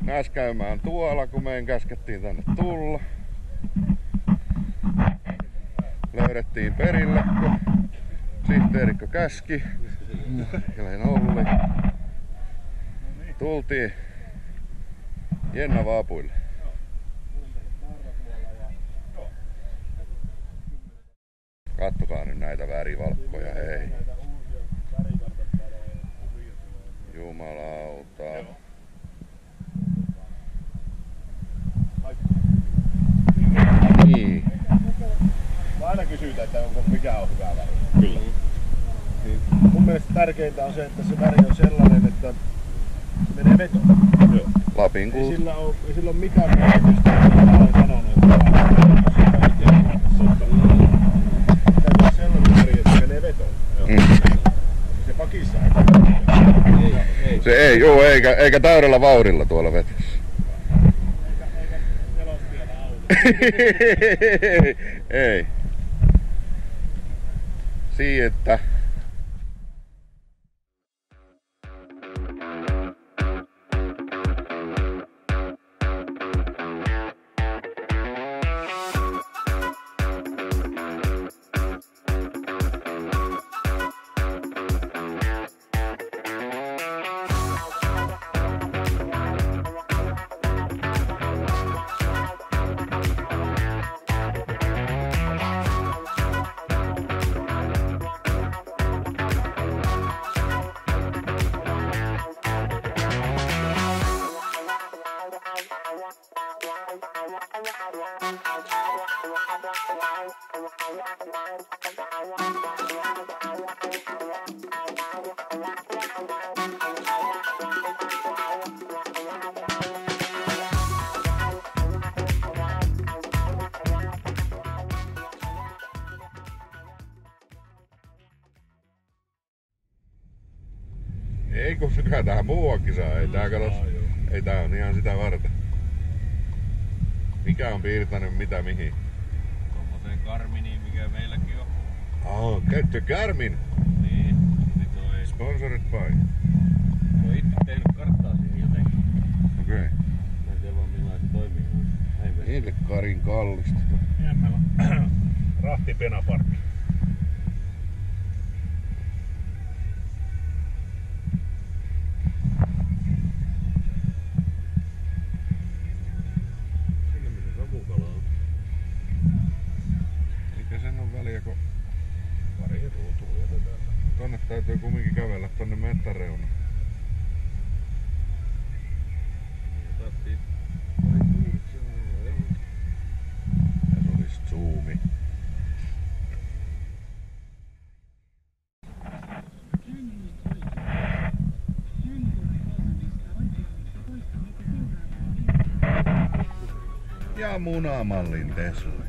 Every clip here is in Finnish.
Näs käymään tuolla, kun meidän käskettiin tänne tulla. Löydettiin perille, kun sihteerikko käski. Jälleen Olli. Tultiin Jenna Vapuille. Kattokaa nyt näitä värivalkkoja, hei. Jumalauta. Niin. Aina kysytään, että mikä on hyvä väri. Kyllä. Niin mun mielestä tärkeintä on se, että se väri on sellainen, että se menee vetoon. Joo. Lapin Ei sillä ole mitään merkitystä, mitä mä olen sanonut, että täytyy olla sellainen väri, että se menee vetoon. Se pakissa ei. Se ei, joo, eikä täydellä vauhdilla tuolla vetässä. Eikä nelostiellä auto. Ei. Että ei kun kyllä tää muuakin saa, ei tää katos. Ei tää on ihan sitä varten. Mikä on piirtänyt mitä mihin? Tommoseen Garminiin, mikä meilläkin on. Käytkö Garmin? Niin toi. Sponsored by. Se on itse tehnyt karttaa siihen jotenkin. Okei. Mä en tiedä vaan millainen se toimii. Niille Karin kallista. Ja meillä on rahtipenaparkki. Tonne täytyy kumminkin kävellä tonne mettäreunaan. Tässä olisi zoomi. Ja munamallin Tesla.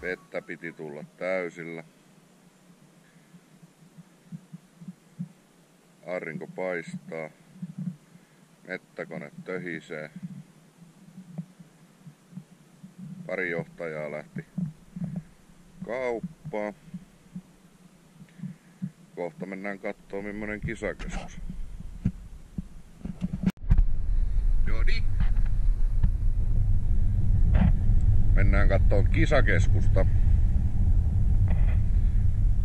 Vettä piti tulla täysillä. Aurinko paistaa. Mettäkone töhisee. Pari johtajaa lähti kauppaan. Kohta mennään kattoo millainen kisakeskus. Mennään kattoon kisakeskusta.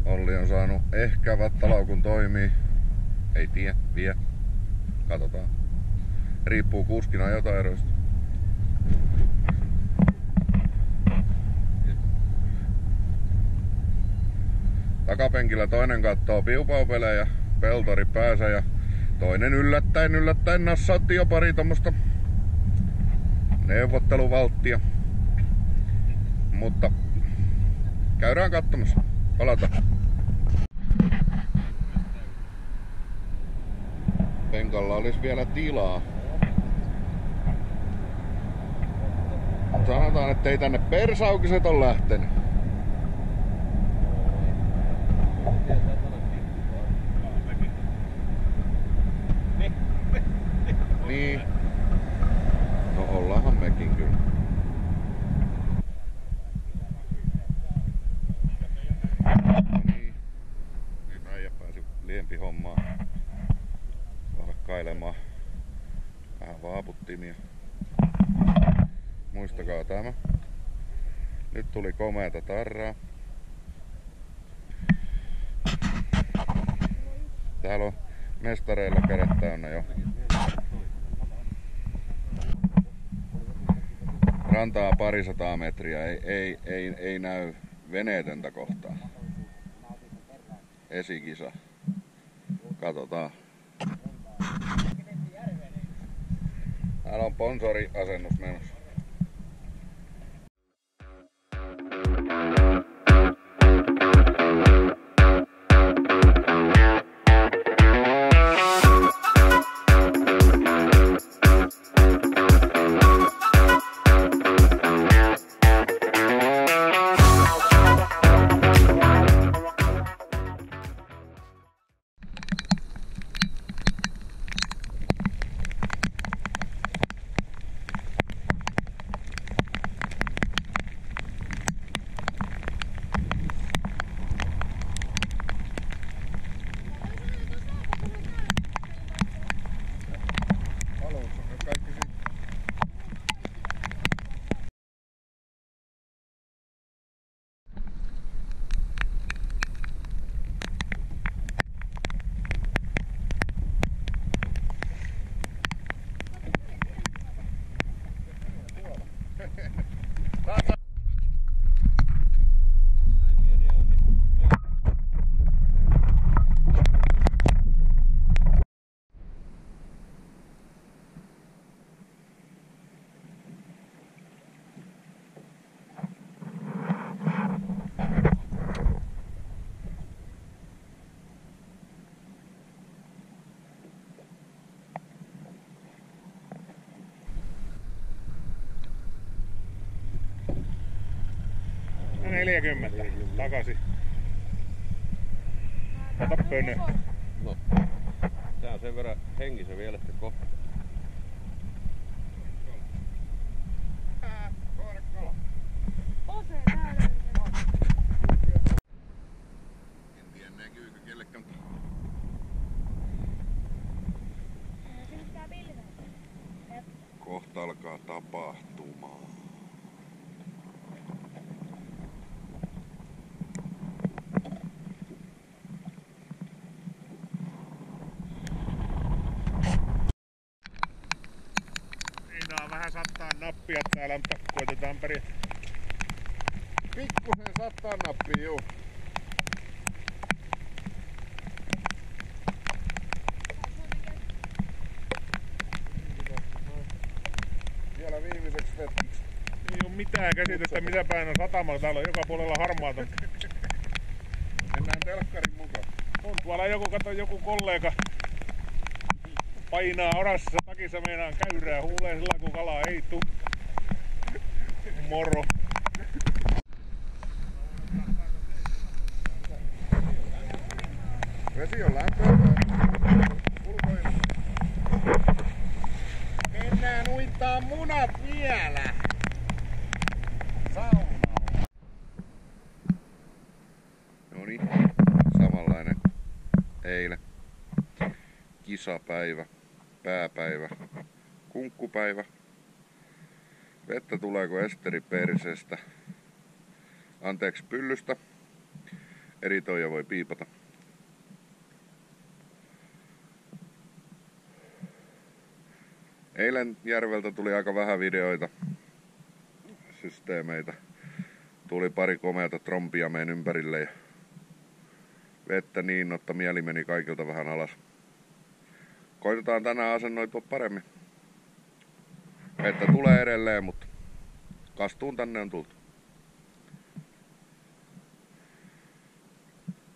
Olli on saanut ehkä vattalaukun toimii. Ei tiedä, vie. Katsotaan. Riippuu kuskin ajotaidoista. Takapenkillä toinen kattoo piupaupelejä, peltori päässä ja toinen yllättäen nassautti jo pari tommosta neuvotteluvalttia. Mutta käydään katsomassa. Palataan. Penkalla olisi vielä tilaa. Sanotaan, ettei tänne persaukiset ole lähtenyt. Niin. No ollaanhan mekin kyllä. No niin. Nyt äijä pääsi liempihommaan. Saada kailemaan vähän vaaputtimia. Muistakaa tämä. Nyt tuli komeata tarraa. Täällä on mestareilla kädet täynnä jo. Rantaa parisataa metriä, ei näy veneetöntä kohtaa. Esikisa. Katsotaan. Täällä on sponsoriasennus menossa. No 40 takaisin. Ota pönö. No, tää on sen verran hengissä vielä, että kohta. En tiedä näkyykö kellekään. Kohta alkaa tapahtumaan. Vähän sattaa nappia täällä, mutta koitetaan pärjätä. Pikkusen sattaa nappia, juu. Vielä viimeiseksi vetkiksi. Ei oo mitään käsitystä mitä päin on satamalla. Täällä on joka puolella harmaata. Mennään telkkarin mukaan. On tuolla joku kollega painaa orassassa takissa meinaan käyrää huulee sillä kun kala ei tuu. Moro. Vesi on lämpöä. Ulkoilma. Mennään uittaa munat vielä. Saunaan. Noniin, samanlainen eilen. Kisapäivä, pääpäivä, kunkkupäivä. Vettä tuleeko esteri perseestä? Anteeksi, pyllystä. Eritoija voi piipata. Eilen järveltä tuli aika vähän videoita, systeemeitä. Tuli pari komeata trompia meidän ympärille ja vettä niin, että mieli meni kaikilta vähän alas. Koitetaan tänään asennoitua paremmin. Vettä tulee edelleen, mutta kastuun tänne on tultu.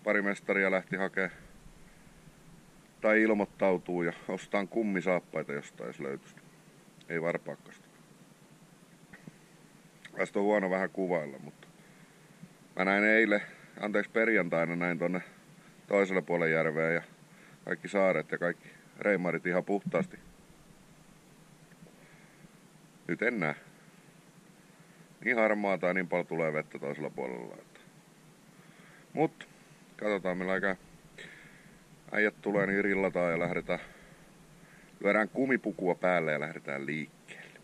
Pari mestaria lähti hakee tai ilmoittautuu ja ostaan kummisaappaita jostain, jos löytyisi. Ei varpaakkasta. Tästä on huono vähän kuvailla, mutta mä näin perjantaina näin tonne toiselle puolelle järveä ja kaikki saaret ja kaikki reimarit ihan puhtaasti. Nyt en näe. Niin harmaa tai niin paljon tulee vettä toisella puolella. Mut katsotaan millä aikaa äijät tulee, niin rillataan ja lähdetään. Lyödään kumipukua päälle ja lähdetään liikkeelle.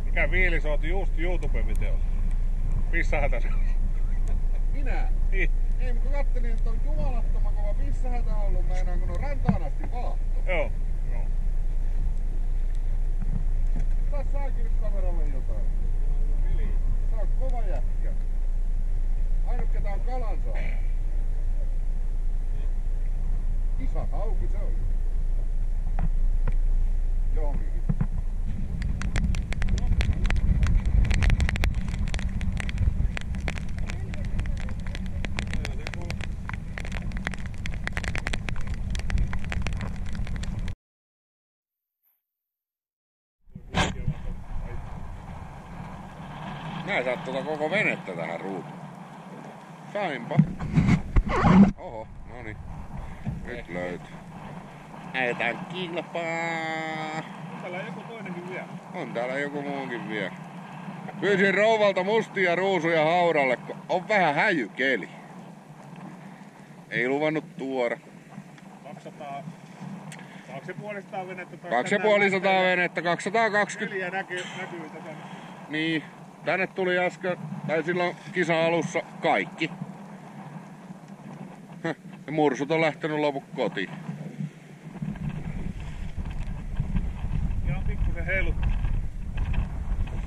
Mikä fiilis oot just YouTube-videolla? Pissähätä se. Minä? Niin. Ei, mutta kattelin, että on jumalattoman kova pissähätä ollut meinaan, kun on rantaan asti vaahto. Joo. Tässä saakin nyt kameralle jotain. Tää on kova jätkä. Ainut ketä on kalan saa. Iso hauki se on. Johonkin. Mä saat tuota koko venettä tähän ruutuun. Sainpa. Oho, noniin. Nyt löytyy. Äitään kilpaa. On täällä joku toinenkin vielä. On täällä joku muunkin vielä. Pyysin rouvalta mustia ruusuja haudalle, kun on vähän häjykeli. Ei luvannut tuoda. 200... 250 venettä. 250 venettä, 220. 4 näkyy tässä. Niin, tänne tuli äsken, tai silloin kisan alussa kaikki. Ja mursut on lähtenyt loput kotiin. Ihan pikkusen heilut.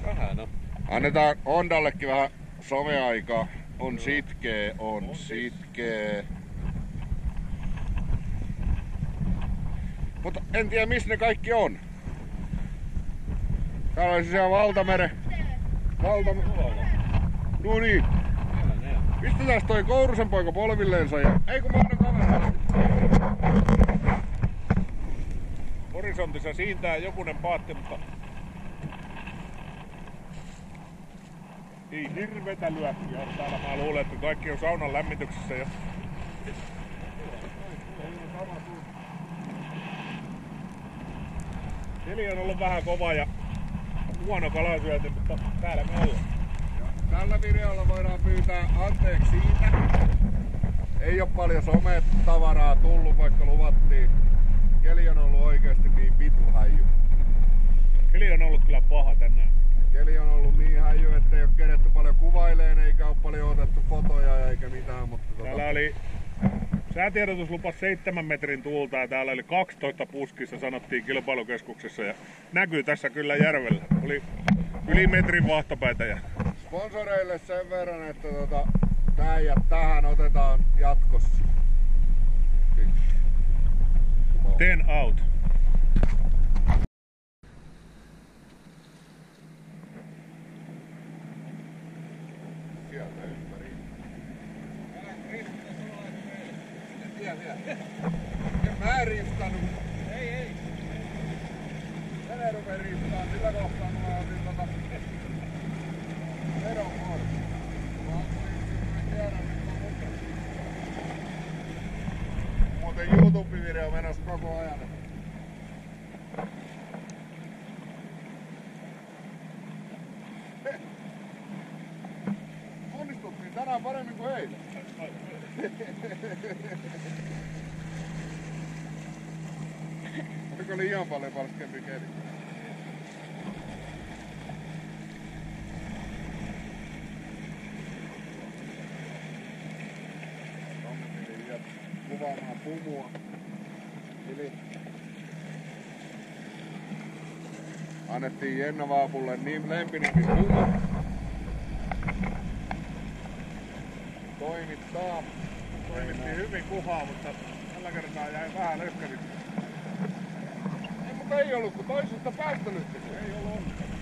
Vähän on. Annetaan Hondallekin vähän someaikaa. On sitkeä, on sitkeä. Mutta en tiedä missä ne kaikki on. Täällä olisi siellä valtamere. No niin. Pistetään toi Kourusen poika polvilleensa ja... Ei kun mä annan kameraa. Horisontissa siintää jokunen paatti, mutta... Ei hirvetä lyökkiä on täällä. Mä luulen, että kaikki on saunan lämmityksessä jo. Keli on ollut vähän kova ja huono kalasyönti, mutta täällä me ollaan. Tällä videolla voidaan pyytää anteeksi siitä. Ei oo paljon sometavaraa tullut, vaikka luvattiin. Keli on ollut oikeesti niin vitu häijy. Keli on ollut kyllä paha tänään. Keli on ollut niin häijy, ettei oo keretty paljon kuvaileen, eikä oo paljon otettu fotoja eikä mitään, mutta Täällä oli säätiedotus lupas 7 metrin tuulta ja täällä oli 12 puskissa, sanottiin kilpailukeskuksessa ja näkyy tässä kyllä järvellä. Oli yli metrin vahtopäitä. Ja... Sponsoreille sen verran, että näin ja tähän otetaan jatkossa. Ten out. Sieltä ympäri. En mä riistanut. Ei. Vene rupee riistaan. Sillä kohtaa mä otin vedon pois. Muuten YouTube-video menossa koko ajan. Onnistuttiin tänään paremmin kuin eilen. Oliko liian paljon palskempi keli? Kuvaamaan pumua. Eli annettiin Jenna Vaapulle niin lempinimpi pumu. Toimittaa. Toimittiin hyvin kuhaa, mutta tällä kertaa jäi vähän löskäsiksi. Ei, mutta ei ollut kun toisesta päästä nyt. Ei ollut onnistunut.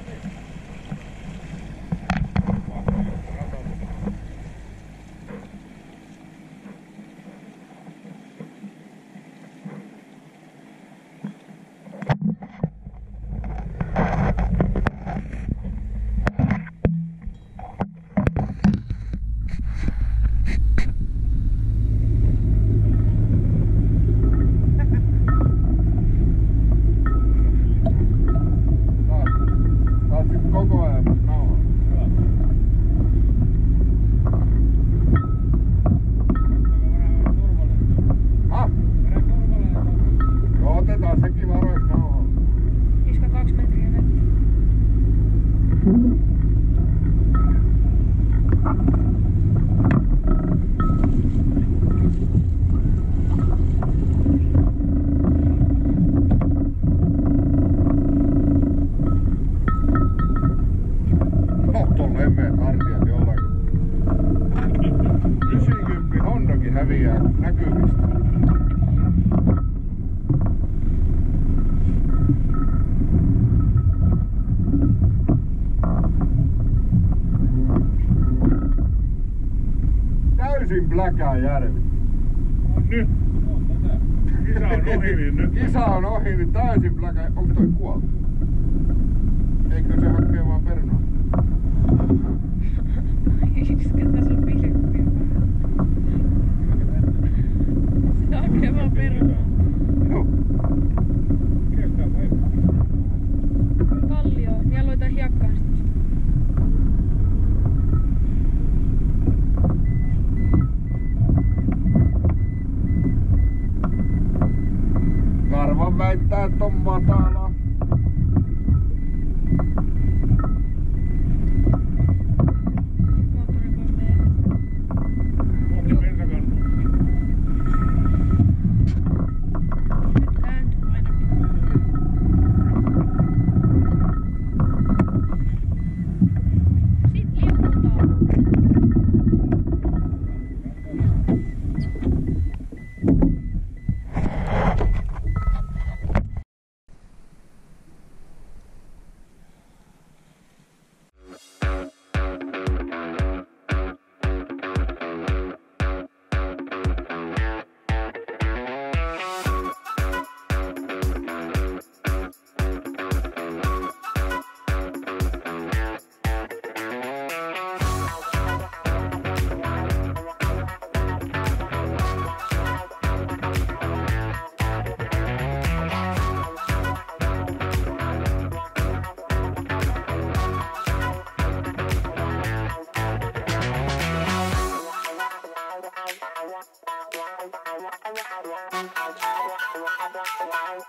Bläkäjärvi. Nyt! Kisa on ohi, niin nyt. Kisa on ohi, niin täysin bläkä. Onko toi kuollut? Eikö se hakee vaan perunaa? Koska tässä on pilkkuja. Se hakee vaan perunaa. Joo. Kallio. Vielä luetaan hiekkaa sitten. Karvan väittää, että on matala. Kohti bensakannu. Nyt kääntyy ainakin. Sit liukutaan. Wow.